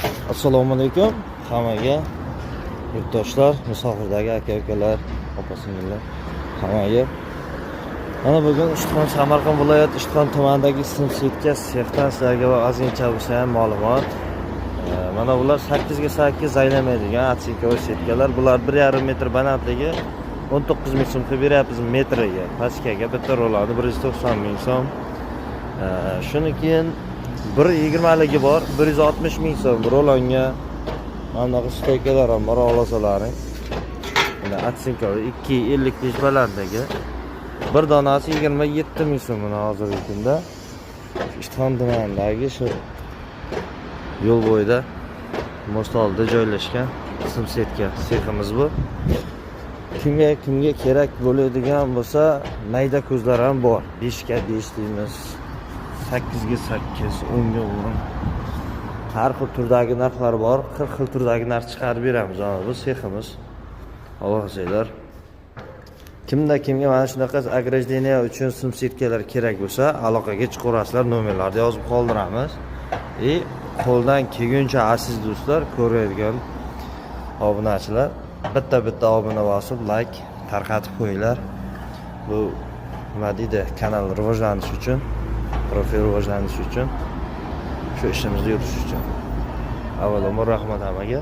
Assalomu alaykum hammaga yurtdoshlar, musofirdagi aka-ukalar, opa-singillar hammaga. Mana bugun Ishtixon Samarqand viloyati Ishtixon tumanidagi simsitka sexdan sizlarga ozgincha bo'lsa ham ma'lumot. Mana bular 8 ga 8 aylamaydigan atsinkovoy setkalar. Bular 1,5 metr balandligi 19 ming so'm beryapmiz metriga. Pastkaga bitta rolani 190 ming so'm. Shuni keyin 1,20 ligi bor, 160 ming so'm rolonga. Mana bunaqa steykalar ham bor, olasalaring. Mana atsinkovoy 2,55 balandligi. Bir donasi 27 ming so'm hozirgi kunda. Ishtixon tumanidagi shu yo'l bo'yida most oldida joylashgan simsetka seximiz bu. Kimga kerak bo'ladigan bo'lsa, mayda ko'zlar ham bor. 5 ga 5 deymiz. 8 ga 8, 10 ga 10. Har xil turdagi narxlar bor. 40 xil turdagi narx chiqarib beramiz. Bu seximiz. Allohsizlar. Kimga mana shunaqa ограждение uchun simsetkalar kerak bo'lsa, aloqaga chiqaverasizlar, nomerlarni yozib qoldiramiz. Qo'ldan kelguncha aziz do'stlar, ko'rayotgan obunachilar, bitta obuna bosib, like tarqatib qo'yinglar. Bu nima deydi, kanal rivojlanishi uchun, profil rivojlanishi uchun, shu ishimizni yuritish uchun. Avvalambor rahmat hammaga.